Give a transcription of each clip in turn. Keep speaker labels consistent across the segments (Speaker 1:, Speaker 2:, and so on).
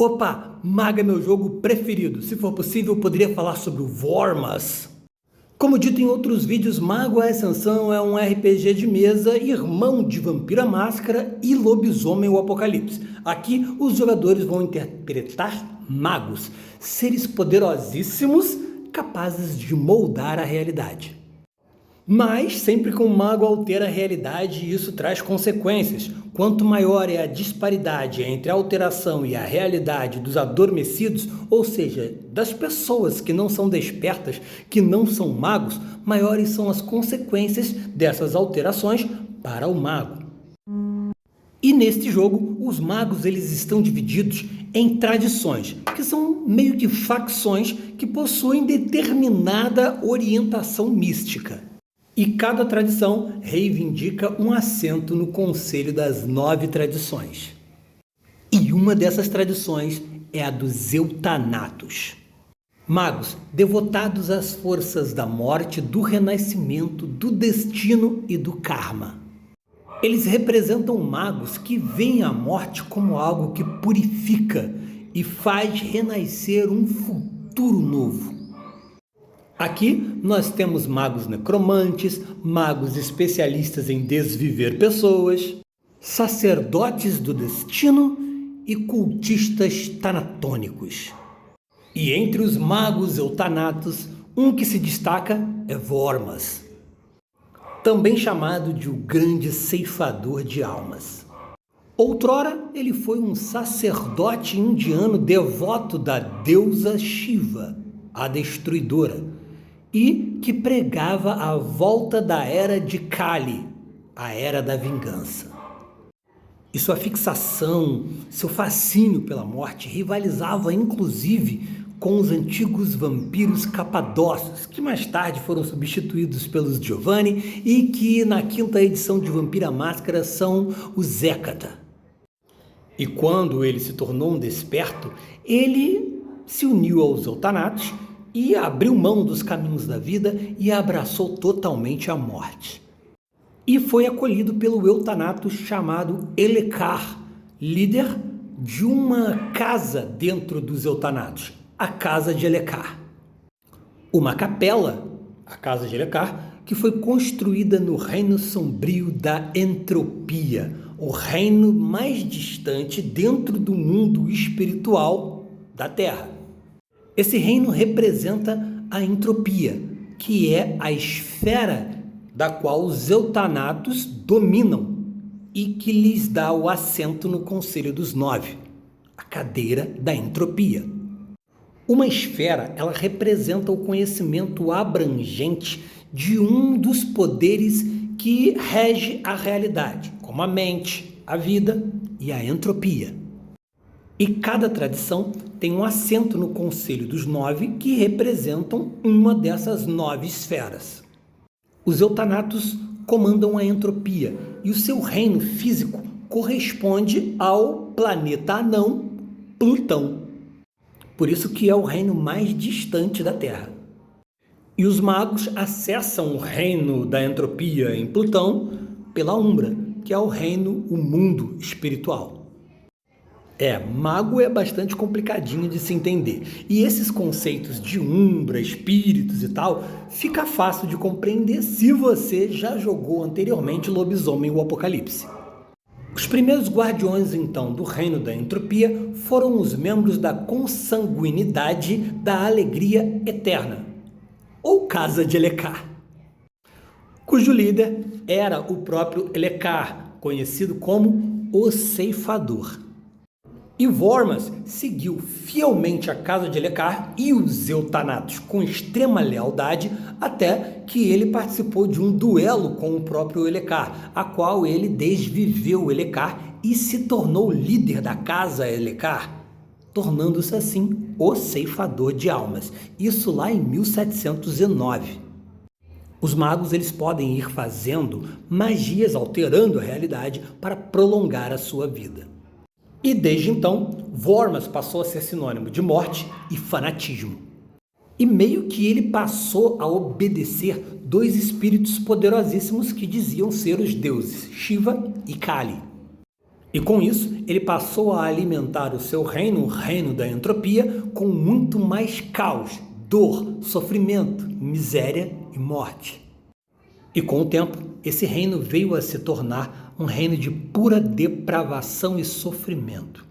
Speaker 1: Opa, Mago é meu jogo preferido. Se for possível, eu poderia falar sobre o Vormas. Como dito em outros vídeos, Mago Ascensão é um RPG de mesa, irmão de Vampiro à Máscara e Lobisomem o Apocalipse. Aqui, os jogadores vão interpretar magos, seres poderosíssimos, capazes de moldar a realidade. Mas sempre que um mago altera a realidade, isso traz consequências. Quanto maior é a disparidade entre a alteração e a realidade dos adormecidos, ou seja, das pessoas que não são despertas, que não são magos, maiores são as consequências dessas alterações para o mago. E neste jogo, os magos eles estão divididos em tradições, que são meio que facções que possuem determinada orientação mística. E cada tradição reivindica um assento no Conselho das 9 Tradições. E uma dessas tradições é a dos Eutanatos. Magos devotados às forças da morte, do renascimento, do destino e do karma. Eles representam magos que veem a morte como algo que purifica e faz renascer um futuro novo. Aqui nós temos magos necromantes, magos especialistas em desviver pessoas, sacerdotes do destino e cultistas tanatônicos. E entre os magos eutanatos, um que se destaca é Vormas, também chamado de o grande ceifador de almas. Outrora, ele foi um sacerdote indiano devoto da deusa Shiva, a destruidora, e que pregava a volta da Era de Kali, a Era da Vingança. E sua fixação, seu fascínio pela morte rivalizava inclusive com os antigos vampiros capadócios, que mais tarde foram substituídos pelos Giovanni e que na 5ª edição de Vampiro à Máscara são os Hecata. E quando ele se tornou um desperto, ele se uniu aos Eutanatos e abriu mão dos caminhos da vida e abraçou totalmente a morte. E foi acolhido pelo Eutanato chamado Elekar, líder de uma casa dentro dos Eutanatos, a Casa de Elekar. Uma capela, a Casa de Elekar, que foi construída no reino sombrio da entropia, o reino mais distante dentro do mundo espiritual da Terra. Esse reino representa a entropia, que é a esfera da qual os eutanatos dominam e que lhes dá o assento no Conselho dos 9, a cadeira da entropia. Uma esfera, ela representa o conhecimento abrangente de um dos poderes que rege a realidade, como a mente, a vida e a entropia. E cada tradição tem um assento no Conselho dos 9 que representam uma dessas 9 esferas. Os eutanatos comandam a entropia e o seu reino físico corresponde ao planeta anão Plutão. Por isso que é o reino mais distante da Terra. E os magos acessam o reino da entropia em Plutão pela Umbra, que é o reino, o mundo espiritual. Mago é bastante complicadinho de se entender. E esses conceitos de umbra, espíritos e tal, fica fácil de compreender se você já jogou anteriormente Lobisomem o Apocalipse. Os primeiros guardiões, então, do reino da entropia foram os membros da consanguinidade da alegria eterna, ou Casa de Elekar, cujo líder era o próprio Elekar, conhecido como o Ceifador. E Vormas seguiu fielmente a Casa de Elekar e os Eutanatos com extrema lealdade até que ele participou de um duelo com o próprio Elekar, a qual ele desviveu o Elekar e se tornou líder da Casa Elekar, tornando-se assim o Ceifador de Almas, isso lá em 1709. Os magos eles podem ir fazendo magias alterando a realidade para prolongar a sua vida. E desde então, Vormas passou a ser sinônimo de morte e fanatismo. E meio que ele passou a obedecer 2 espíritos poderosíssimos que diziam ser os deuses, Shiva e Kali. E com isso, ele passou a alimentar o seu reino, o reino da entropia, com muito mais caos, dor, sofrimento, miséria e morte. E com o tempo, esse reino veio a se tornar um reino de pura depravação e sofrimento.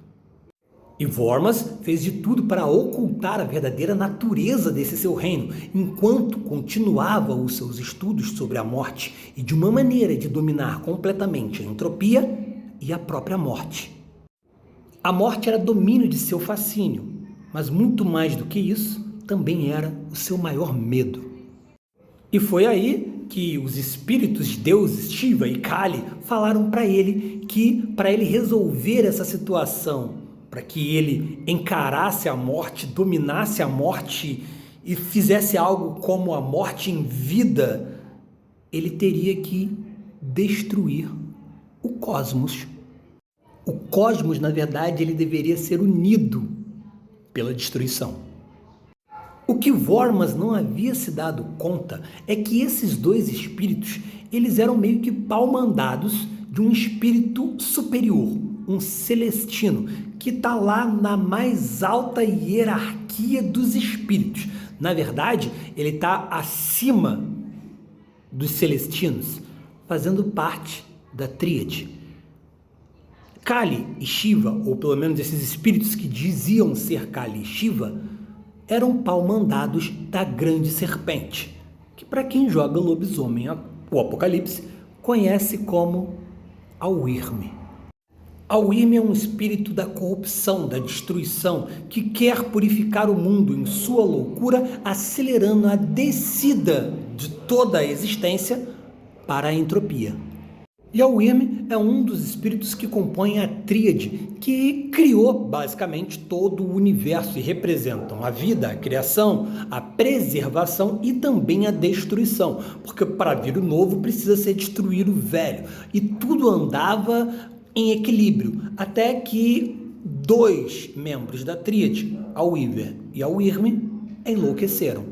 Speaker 1: E Vormas fez de tudo para ocultar a verdadeira natureza desse seu reino, enquanto continuava os seus estudos sobre a morte e de uma maneira de dominar completamente a entropia e a própria morte. A morte era domínio de seu fascínio, mas muito mais do que isso, também era o seu maior medo. E foi aí que os espíritos deuses Shiva e Kali falaram para ele que, para ele resolver essa situação, para que ele encarasse a morte, dominasse a morte e fizesse algo como a morte em vida, ele teria que destruir o cosmos. O cosmos, na verdade, ele deveria ser unido pela destruição. O que Vormas não havia se dado conta é que esses dois espíritos, eles eram meio que pau-mandados de um espírito superior, um celestino, que está lá na mais alta hierarquia dos espíritos. Na verdade, ele está acima dos celestinos, fazendo parte da tríade. Kali e Shiva, ou pelo menos esses espíritos que diziam ser Kali e Shiva, eram pau-mandados da grande serpente, que para quem joga lobisomem o Apocalipse, conhece como a Wyrm. A Wyrm é um espírito da corrupção, da destruição, que quer purificar o mundo em sua loucura, acelerando a descida de toda a existência para a entropia. E a Wyrm é um dos espíritos que compõem a tríade, que criou basicamente todo o universo e representam a vida, a criação, a preservação e também a destruição, porque para vir o novo precisa ser destruir o velho. E tudo andava em equilíbrio, até que dois membros da tríade, a Weaver e a Wyrm, enlouqueceram.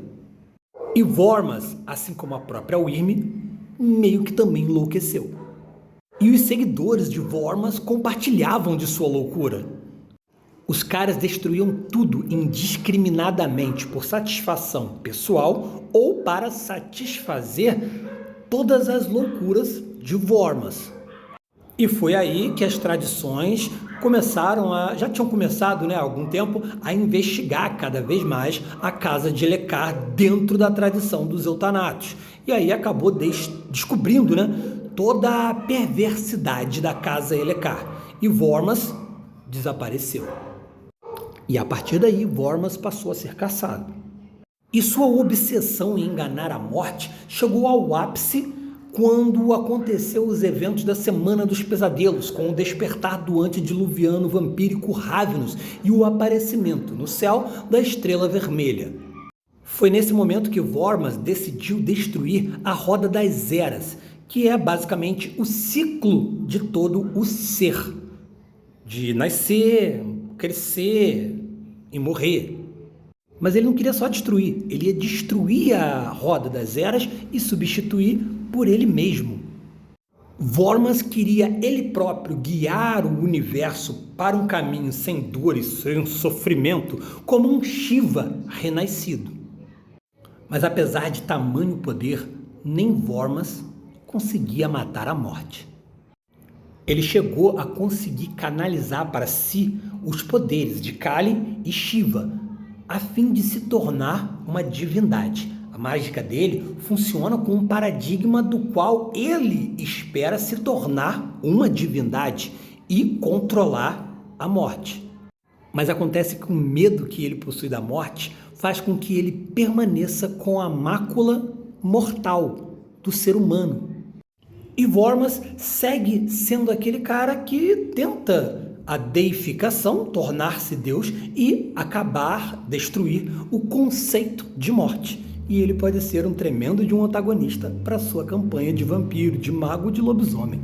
Speaker 1: E Vormas, assim como a própria Wyrm, meio que também enlouqueceu. E os seguidores de Vormas compartilhavam de sua loucura. Os caras destruíam tudo indiscriminadamente por satisfação pessoal ou para satisfazer todas as loucuras de Vormas. E foi aí que as tradições já tinham começado, há algum tempo, a investigar cada vez mais a casa de Elekar dentro da tradição dos Eutanatos. E aí acabou descobrindo, toda a perversidade da casa Elekar. E Vormas desapareceu. E a partir daí, Vormas passou a ser caçado. E sua obsessão em enganar a morte chegou ao ápice quando aconteceu os eventos da Semana dos Pesadelos, com o despertar do antediluviano vampírico Ravenous e o aparecimento no céu da Estrela Vermelha. Foi nesse momento que Vormas decidiu destruir a Roda das Eras, que é basicamente o ciclo de todo o ser, de nascer, crescer e morrer. Mas ele não queria só destruir, ele ia destruir a Roda das Eras e substituir por ele mesmo. Vormas queria ele próprio guiar o universo para um caminho sem dor e sem sofrimento, como um Shiva renascido. Mas apesar de tamanho poder, nem Vormas conseguia matar a morte. Ele chegou a conseguir canalizar para si os poderes de Kali e Shiva, a fim de se tornar uma divindade. A mágica dele funciona com um paradigma do qual ele espera se tornar uma divindade e controlar a morte. Mas acontece que o medo que ele possui da morte faz com que ele permaneça com a mácula mortal do ser humano. E Vormas segue sendo aquele cara que tenta a deificação, tornar-se Deus e destruir o conceito de morte. E ele pode ser um tremendo de um antagonista para sua campanha de vampiro, de mago, de lobisomem.